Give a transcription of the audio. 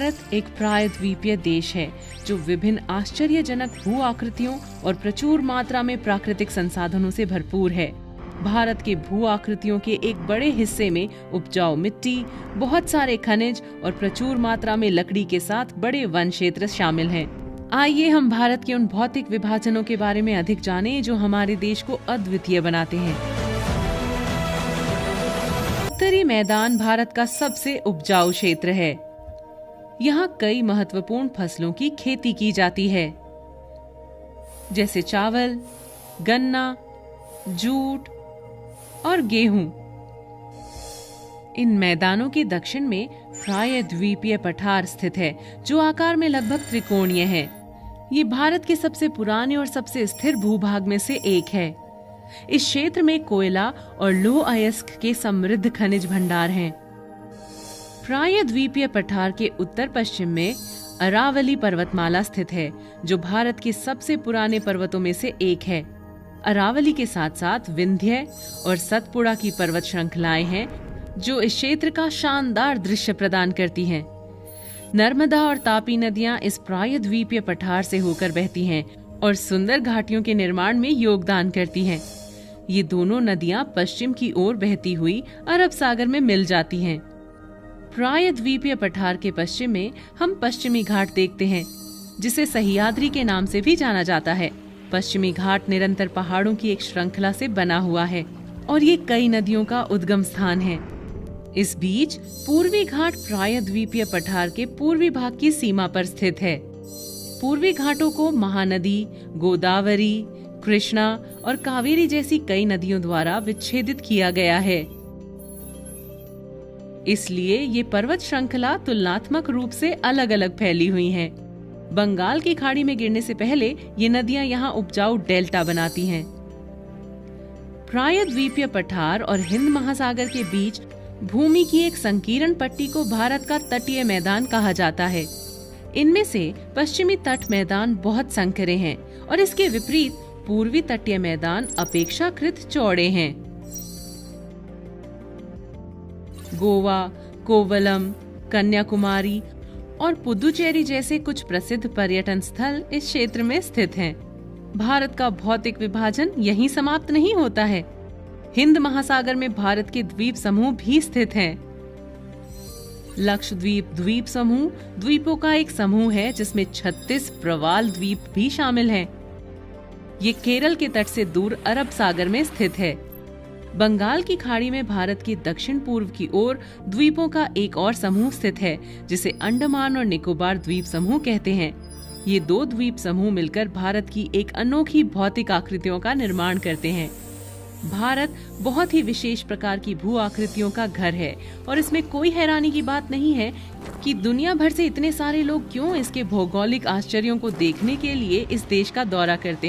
भारत एक प्रायद्वीपीय देश है जो विभिन्न आश्चर्यजनक भू आकृतियों और प्रचुर मात्रा में प्राकृतिक संसाधनों से भरपूर है। भारत के भू आकृतियों के एक बड़े हिस्से में उपजाऊ मिट्टी, बहुत सारे खनिज और प्रचुर मात्रा में लकड़ी के साथ बड़े वन क्षेत्र शामिल हैं। आइए हम भारत के उन भौतिक विभाजनों के बारे में अधिक जानें जो हमारे देश को अद्वितीय बनाते हैं। उत्तरी मैदान भारत का सबसे उपजाऊ क्षेत्र है। यहाँ कई महत्वपूर्ण फसलों की खेती की जाती है, जैसे चावल, गन्ना, जूट और गेहूं। इन मैदानों के दक्षिण में प्रायद्वीपीय पठार स्थित है, जो आकार में लगभग त्रिकोणीय है। ये भारत के सबसे पुराने और सबसे स्थिर भूभाग में से एक है। इस क्षेत्र में कोयला और लौह अयस्क के समृद्ध खनिज भंडार हैं। प्रायद्वीपीय पठार के उत्तर पश्चिम में अरावली पर्वतमाला स्थित है, जो भारत के सबसे पुराने पर्वतों में से एक है। अरावली के साथ साथ विंध्य और सतपुड़ा की पर्वत श्रृंखलाएं हैं, जो इस क्षेत्र का शानदार दृश्य प्रदान करती हैं। नर्मदा और तापी नदियां इस प्रायद्वीपीय पठार से होकर बहती हैं और सुंदर घाटियों के निर्माण में योगदान करती हैं। ये दोनों नदियां पश्चिम की ओर बहती हुई अरब सागर में मिल जाती हैं। प्रायद्वीपीय पठार के पश्चिम में हम पश्चिमी घाट देखते हैं, जिसे सह्याद्री के नाम से भी जाना जाता है। पश्चिमी घाट निरंतर पहाड़ों की एक श्रृंखला से बना हुआ है और ये कई नदियों का उद्गम स्थान है। इस बीच पूर्वी घाट प्रायद्वीपीय पठार के पूर्वी भाग की सीमा पर स्थित है। पूर्वी घाटों को महानदी, गोदावरी, कृष्णा और कावेरी जैसी कई नदियों द्वारा विच्छेदित किया गया है। इसलिए ये पर्वत श्रृंखला तुलनात्मक रूप से अलग अलग फैली हुई हैं। बंगाल की खाड़ी में गिरने से पहले ये नदियां यहाँ उपजाऊ डेल्टा बनाती हैं। प्रायद्वीपीय पठार और हिंद महासागर के बीच भूमि की एक संकीर्ण पट्टी को भारत का तटीय मैदान कहा जाता है। इनमें से पश्चिमी तट मैदान बहुत संकरे हैं और इसके विपरीत पूर्वी तटीय मैदान अपेक्षाकृत चौड़े हैं। गोवा, कोवलम, कन्याकुमारी और पुदुचेरी जैसे कुछ प्रसिद्ध पर्यटन स्थल इस क्षेत्र में स्थित हैं। भारत का भौतिक विभाजन यहीं समाप्त नहीं होता है। हिंद महासागर में भारत के द्वीप समूह भी स्थित हैं। लक्षद्वीप द्वीप समूह द्वीपों का एक समूह है, जिसमें 36 प्रवाल द्वीप भी शामिल हैं। ये केरल के तट से दूर अरब सागर में स्थित है। बंगाल की खाड़ी में भारत के दक्षिण पूर्व की ओर द्वीपों का एक और समूह स्थित है, जिसे अंडमान और निकोबार द्वीप समूह कहते हैं। ये दो द्वीप समूह मिलकर भारत की एक अनोखी भौतिक आकृतियों का निर्माण करते हैं। भारत बहुत ही विशेष प्रकार की भू आकृतियों का घर है और इसमें कोई हैरानी की बात नहीं है कि दुनिया भर से इतने सारे लोग क्यों इसके भौगोलिक आश्चर्यों को देखने के लिए इस देश का दौरा करते हैं।